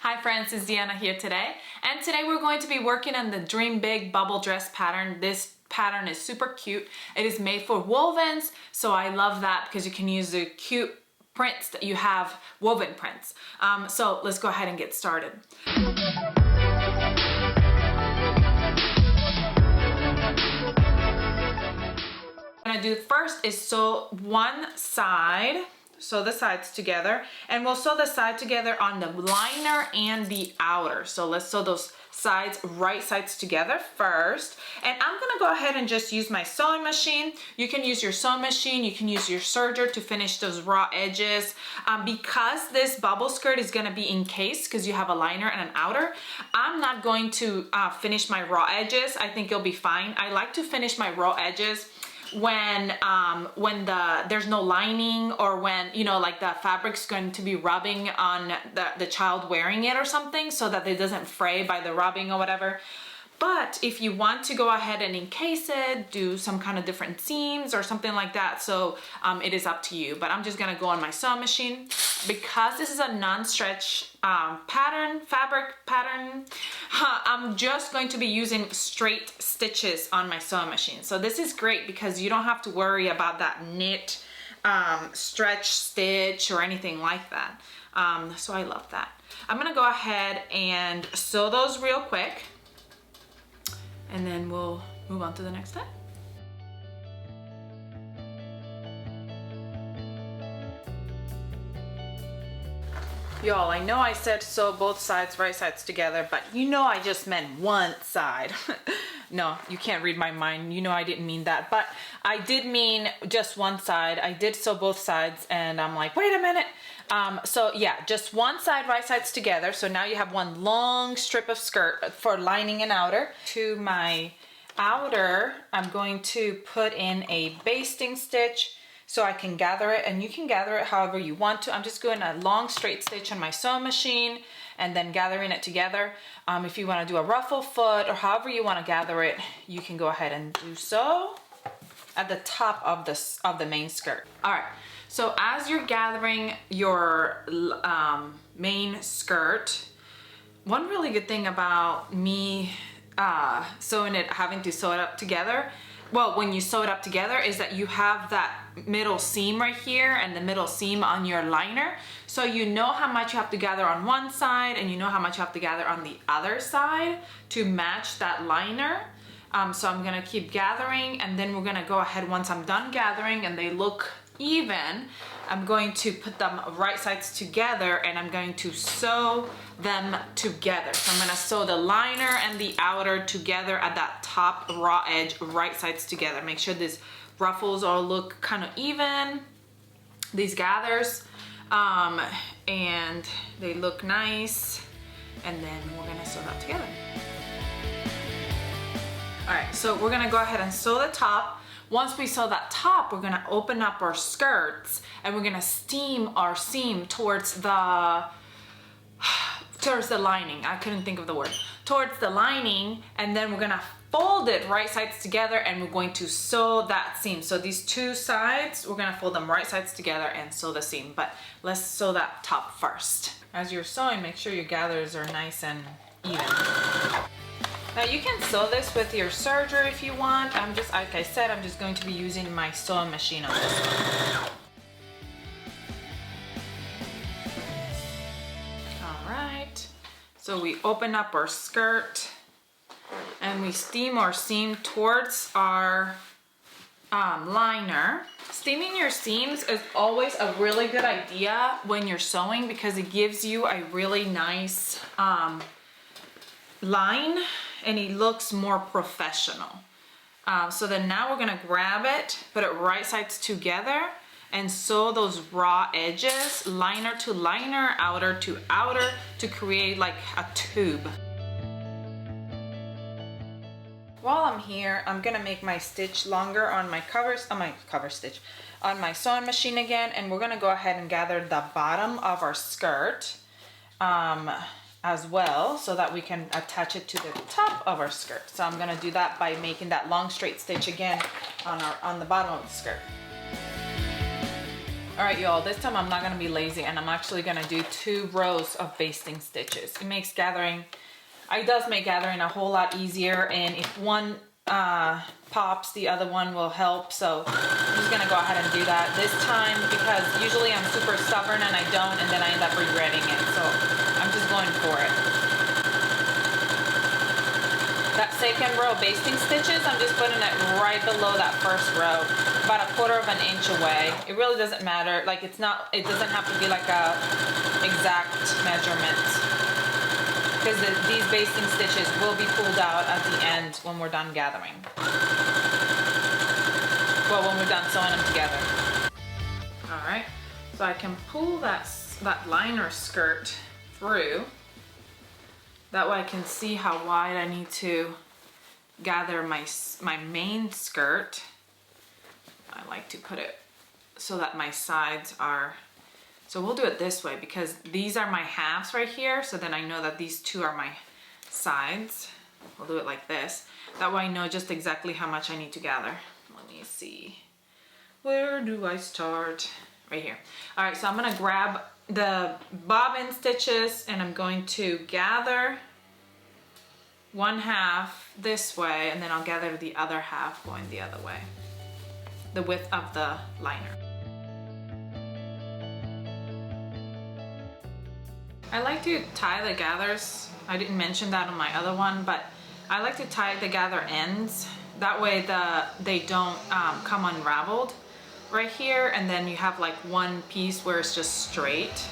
Hi friends, it's Deanna here today, and today we're going to be working on the Dream Big bubble dress pattern. This pattern is super cute. It is made for wovens, so I love that because you can use the cute prints that you have, woven prints. So let's go ahead and get started. What I'm gonna do first is sew one side. Sew the sides together, and we'll sew the side together on the liner and the outer. So let's sew those sides, right sides together first. And I'm gonna go ahead and just use my sewing machine. You can use your sewing machine, you can use your serger to finish those raw edges. Because this bubble skirt is gonna be encased because you have a liner and an outer, I'm not going to finish my raw edges. I think it'll be fine. I like to finish my raw edges when there's no lining, or when, you know, like the fabric's going to be rubbing on the child wearing it or something, so that it doesn't fray by the rubbing or whatever. But if you want to go ahead and encase it, do some kind of different seams or something like that, so it is up to you. But I'm just gonna go on my sewing machine. Because this is a non-stretch fabric pattern, I'm just going to be using straight stitches on my sewing machine. So this is great because you don't have to worry about that knit stretch stitch or anything like that. So I love that. I'm gonna go ahead and sew those real quick, and then we'll move on to the next step. Y'all, I know I said sew both sides, right sides together, but you know I just meant one side. No, you can't read my mind. You know I didn't mean that, but I did mean just one side. I did sew both sides, and I'm like, wait a minute. So yeah, just one side, right sides together. So now you have one long strip of skirt for lining and outer. To my outer, I'm going to put in a basting stitch so I can gather it, and you can gather it however you want to. I'm just doing a long straight stitch on my sewing machine and then gathering it together. If you want to do a ruffle foot or however you want to gather it, you can go ahead and do so at the top of the main skirt. All right, so as you're gathering your main skirt, one really good thing about me having to sew it up together, well, when you sew it up together, is that you have that middle seam right here and the middle seam on your liner. So you know how much you have to gather on one side, and you know how much you have to gather on the other side to match that liner. So I'm gonna keep gathering, and then we're gonna go ahead, once I'm done gathering and they look even, I'm going to put them right sides together, and I'm going to sew them together. So I'm gonna sew the liner and the outer together at that top raw edge, right sides together. Make sure these ruffles all look kind of even, these gathers, and they look nice. And then we're gonna sew that together. All right, so we're gonna go ahead and sew the top. Once we sew that top, we're gonna open up our skirts, and we're gonna steam our seam towards the lining. I couldn't think of the word. Towards the lining, and then we're gonna fold it right sides together, and we're going to sew that seam. So these two sides, we're gonna fold them right sides together and sew the seam. But let's sew that top first. As you're sewing, make sure your gathers are nice and even. Now you can sew this with your serger if you want. I'm just, like I said, I'm just going to be using my sewing machine on this one. All right, so we open up our skirt and we steam our seam towards our liner. Steaming your seams is always a really good idea when you're sewing, because it gives you a really nice line, and it looks more professional. So then now we're gonna grab it, put it right sides together, and sew those raw edges, liner to liner, outer to outer, to create like a tube. While I'm here, I'm gonna make my stitch longer on my on my sewing machine again, and we're gonna go ahead and gather the bottom of our skirt as well, so that we can attach it to the top of our skirt. So I'm gonna do that by making that long straight stitch again on the bottom of the skirt. All right, y'all, this time I'm not gonna be lazy and I'm actually gonna do 2 rows of basting stitches. It makes gathering, it does make gathering a whole lot easier, and if one pops, the other one will help. So I'm just gonna go ahead and do that this time, because usually I'm super stubborn and I don't, and then I end up regretting it. So I'm just going for it. That second row of basting stitches, I'm just putting it right below that first row, about 1/4 inch away. It really doesn't matter. Like, it doesn't have to be like a exact measurement, because these basting stitches will be pulled out at the end when we're done gathering. Well, when we're done sewing them together. All right, so I can pull that liner skirt through. That way I can see how wide I need to gather my main skirt. I like to put it so that my sides are, so we'll do it this way, because these are my halves right here. So then I know that these 2 are my sides. We'll do it like this. That way I know just exactly how much I need to gather. Let me see. Where do I start? Right here. All right, so I'm gonna grab the bobbin stitches and I'm going to gather 1/2 this way, and then I'll gather the other half going the other way. The width of the liner. I like to tie the gathers. I didn't mention that on my other one, but I like to tie the gather ends. That way they don't come unraveled right here, and then you have like one piece where it's just straight.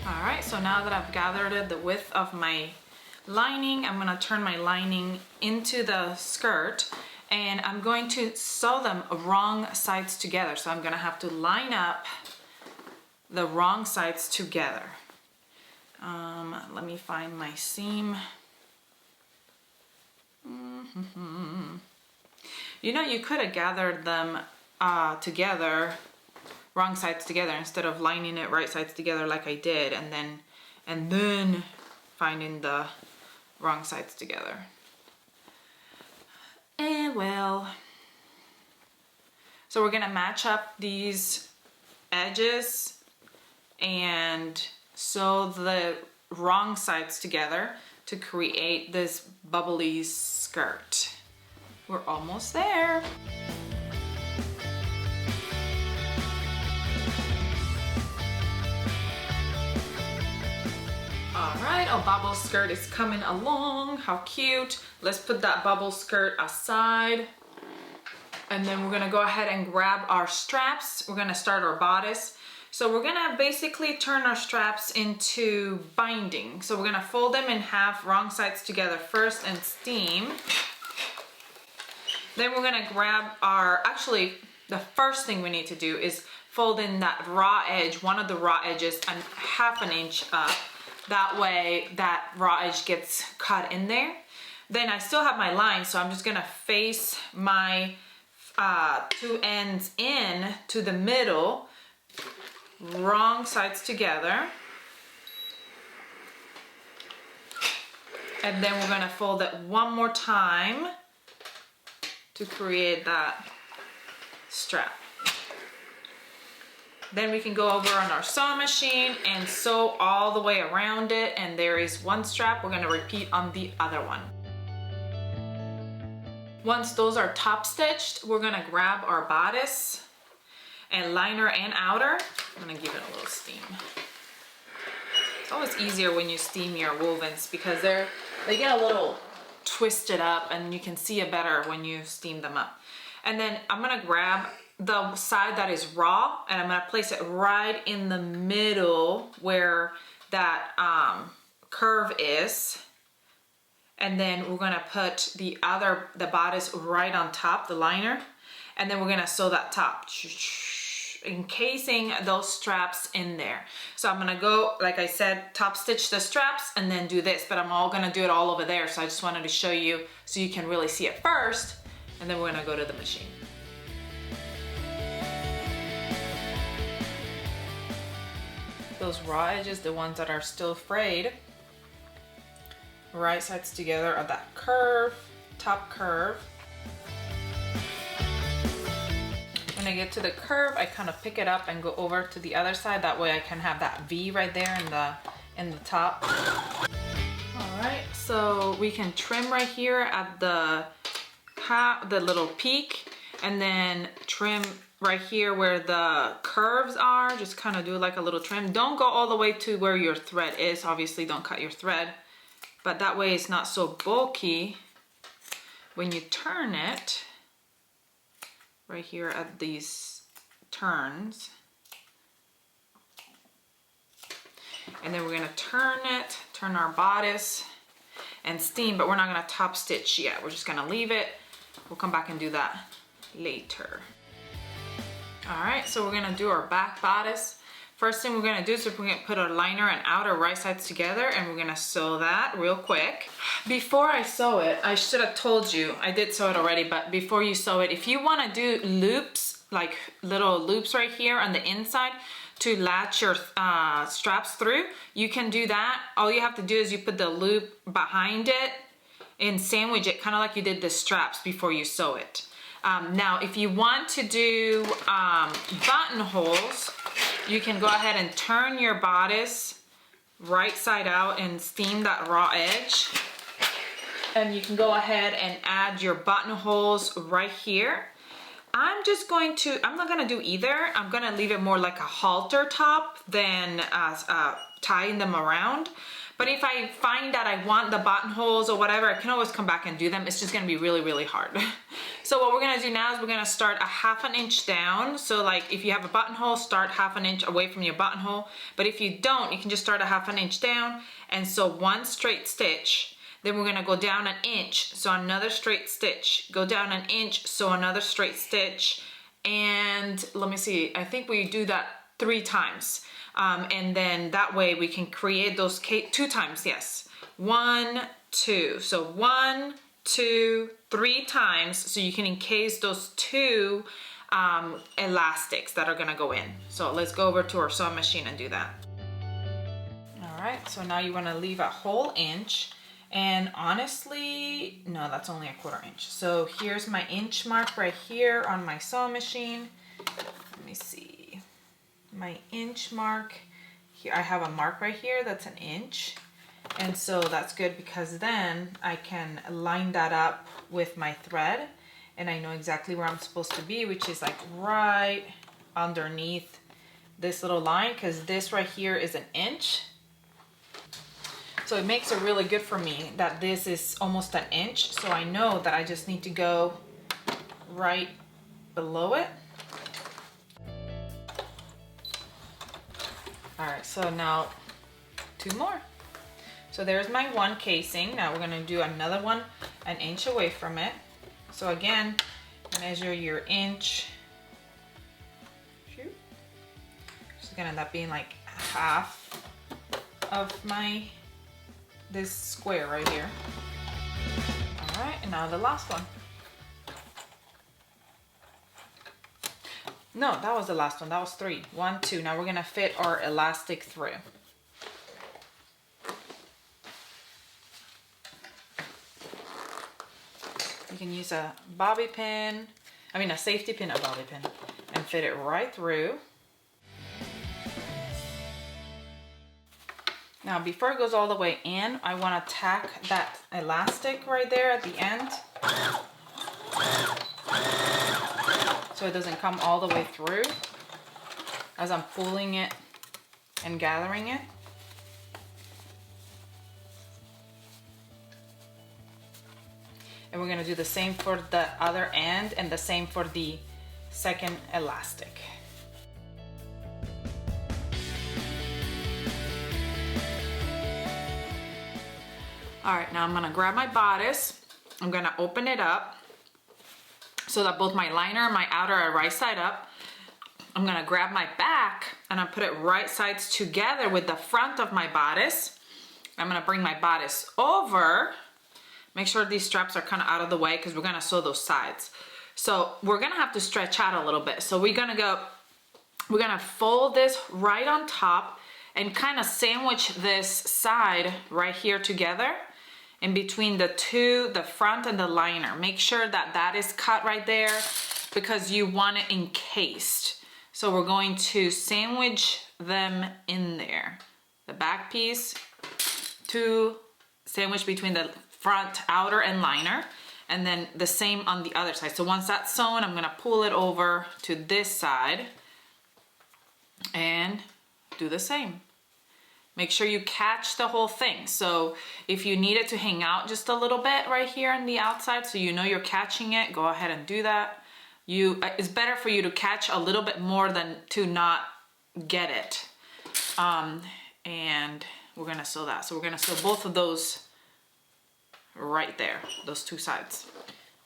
All right, so now that I've gathered the width of my lining, I'm gonna turn my lining into the skirt, and I'm going to sew them wrong sides together. So I'm gonna have to line up the wrong sides together. Let me find my seam. You know, you could have gathered them together, wrong sides together, instead of lining it right sides together like I did, and then finding the wrong sides together. And well, so we're gonna match up these edges and sew the wrong sides together to create this bubbly skirt. We're almost there. All right, our bubble skirt is coming along. How cute. Let's put that bubble skirt aside. And then we're gonna go ahead and grab our straps. We're gonna start our bodice. So we're gonna basically turn our straps into binding. So we're gonna fold them in half, wrong sides together first, and steam. Then we're gonna grab our, actually, the first thing we need to do is fold in that raw edge, one of the raw edges, and 1/2 inch up. That way that raw edge gets cut in there. Then I still have my line, so I'm just gonna face my 2 ends in to the middle, wrong sides together. And then we're gonna fold it one more time to create that strap. Then we can go over on our sewing machine and sew all the way around it, and there is one strap. We're gonna repeat on the other one. Once those are top stitched, we're gonna grab our bodice and liner and outer. I'm gonna give it a little steam. It's always easier when you steam your wovens because they get a little twisted up, and you can see it better when you steam them up. And then I'm gonna grab the side that is raw, and I'm gonna place it right in the middle where that curve is. And then we're gonna put the bodice right on top, the liner, and then we're gonna sew that top, encasing those straps in there. So I'm gonna go, like I said, top stitch the straps and then do this, but I'm all gonna do it all over there. So I just wanted to show you so you can really see it first, and then we're gonna go to the machine. Those raw edges, the ones that are still frayed, right sides together of that curve, top curve. when I get to the curve, I kind of pick it up and go over to the other side. That way I can have that V right there in the top. All right, so we can trim right here at the little peak, and then trim right here where the curves are. Just kind of do like a little trim. Don't go all the way to where your thread is. Obviously, don't cut your thread, but that way it's not so bulky when you turn it. Right here at these turns. And then we're gonna turn our bodice and steam, but we're not gonna top stitch yet. We're just gonna leave it. We'll come back and do that later. All right, so we're gonna do our back bodice. First thing we're gonna do is we're gonna put our liner and outer right sides together, and we're gonna sew that real quick. Before I sew it, I should have told you, I did sew it already, but before you sew it, if you wanna do loops, like little loops right here on the inside to latch your straps through, you can do that. All you have to do is you put the loop behind it and sandwich it, kind of like you did the straps before you sew it. Now, if you want to do buttonholes, you can go ahead and turn your bodice right side out and steam that raw edge. And you can go ahead and add your buttonholes right here. I'm not gonna do either. I'm gonna leave it more like a halter top than tying them around. But if I find that I want the buttonholes or whatever, I can always come back and do them. It's just gonna be really, really hard. So what we're gonna do now is we're gonna start a 1/2 inch down. So like if you have a buttonhole, start 1/2 inch away from your buttonhole. But if you don't, you can just start a 1/2 inch down and sew one straight stitch. Then we're gonna go down 1 inch, sew another straight stitch. Go down 1 inch, sew another straight stitch. And let me see, I think we do that 3 times. And then that way we can create those 2 times, yes. 1, 2, so 1, 2, 3 times, so you can encase those 2 elastics that are gonna go in. So let's go over to our sewing machine and do that. All right, so now you wanna leave a whole inch. And honestly, no, that's only a 1/4 inch. So here's my inch mark right here on my sewing machine. Let me see. My inch mark here, I have a mark right here that's 1 inch. And so that's good because then I can line that up with my thread and I know exactly where I'm supposed to be, which is like right underneath this little line, because this right here is 1 inch. So it makes it really good for me that this is almost 1 inch. So I know that I just need to go right below it. All right, so now 2 more. So there's my 1 casing. Now we're gonna do another one 1 inch away from it. So again, measure your inch. Shoot. It's gonna end up being like 1/2 of this square right here. All right, and now the last one. No, that was the last one. That was 3. 1, 2. Now we're gonna fit our elastic through. You can use a bobby pin, a safety pin, a bobby pin, and fit it right through. Now before it goes all the way in, I want to tack that elastic right there at the end so it doesn't come all the way through as I'm pulling it and gathering it. And we're going to do the same for the other end and the same for the second elastic. All right, now I'm gonna grab my bodice. I'm gonna open it up so that both my liner and my outer are right side up. I'm gonna grab my back and I put it right sides together with the front of my bodice. I'm gonna bring my bodice over. Make sure these straps are kind of out of the way because we're gonna sew those sides. So we're gonna have to stretch out a little bit. So we're gonna fold this right on top and kind of sandwich this side right here together in between the front and the liner. Make sure that that is cut right there. because you want it encased. So we're going to sandwich them in there. The back piece to sandwich between the front outer and liner, and then the same on the other side. So once that's sewn, I'm gonna pull it over to this side and do the same. Make sure you catch the whole thing. So if you need it to hang out just a little bit right here on the outside, so you know you're catching it, go ahead and do that. It's better for you to catch a little bit more than to not get it. And we're gonna sew that. So we're gonna sew both of those right there, those two sides.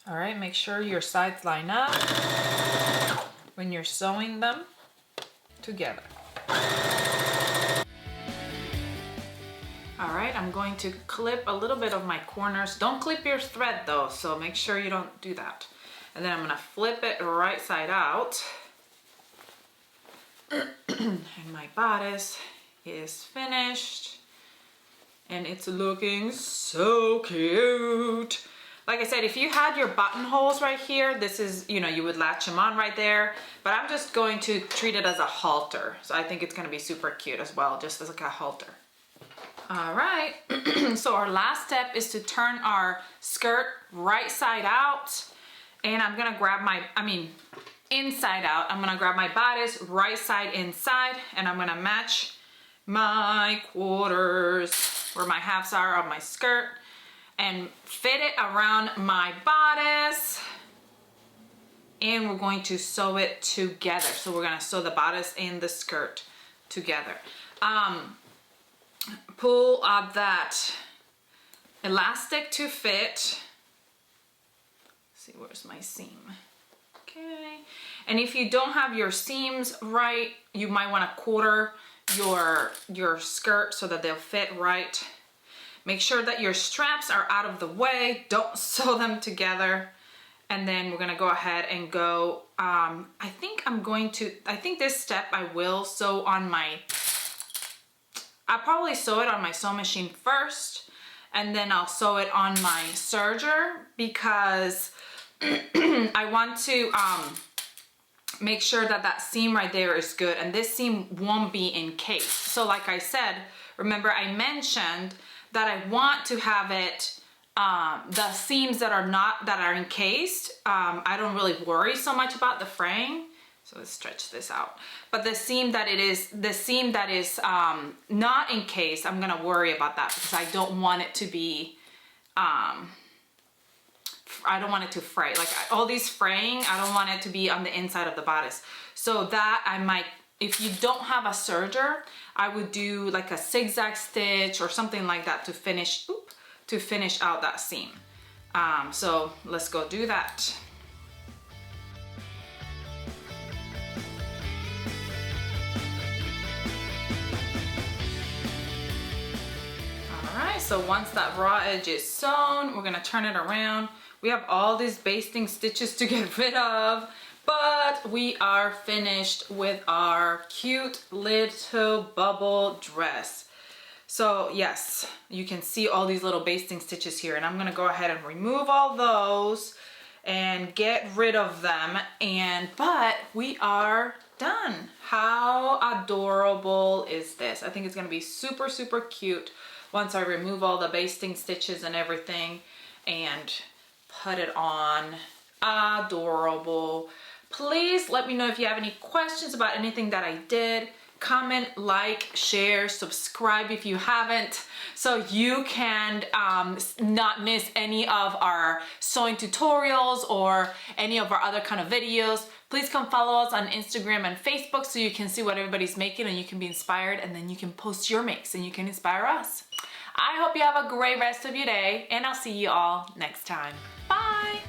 All right, make sure your sides line up when you're sewing them together. All right, I'm going to clip a little bit of my corners. Don't clip your thread though, so make sure you don't do that. And then I'm gonna flip it right side out. And my bodice is finished. And it's looking so cute. Like I said, if you had your buttonholes right here, this is, you know, you would latch them on right there. But I'm just going to treat it as a halter. So I think it's gonna be super cute as well, just as like a halter. All right, so our last step is to turn our skirt right side out. And I'm gonna grab inside out. I'm gonna grab my bodice right side inside, and I'm gonna match my quarters where my halves are on my skirt and fit it around my bodice. And we're going to sew it together. So we're gonna sew the bodice and the skirt together. Pull up that elastic to fit. Let's see, where's my seam? Okay. And if you don't have your seams right, you might want to quarter your skirt so that they'll fit right. Make sure that your straps are out of the way. Don't sew them together. And then we're gonna go ahead and go, I think this step I will sew on I'll probably sew it on my sewing machine first, and then I'll sew it on my serger because I want to make sure that that seam right there is good, and this seam won't be encased. So like I said, remember I mentioned that I want to have it, the seams that are encased, I don't really worry so much about the fraying. So let's stretch this out. But the seam that is not encased, I'm gonna worry about that because I don't want it to be, I don't want it to fray. Like all these fraying, I don't want it to be on the inside of the bodice. So that I might, if you don't have a serger, I would do like a zigzag stitch or something like that to finish out that seam. So let's go do that. So once that raw edge is sewn, we're gonna turn it around. We have all these basting stitches to get rid of, but we are finished with our cute little bubble dress. So yes, you can see all these little basting stitches here, and I'm gonna go ahead and remove all those and get rid of them. But we are done. How adorable is this? I think it's gonna be super, super cute once I remove all the basting stitches and everything and put it on. Adorable. Please let me know if you have any questions about anything that I did. Comment, like, share, subscribe if you haven't, so you can not miss any of our sewing tutorials or any of our other kind of videos. Please come follow us on Instagram and Facebook so you can see what everybody's making and you can be inspired, and then you can post your makes and you can inspire us. I hope you have a great rest of your day, and I'll see you all next time. Bye!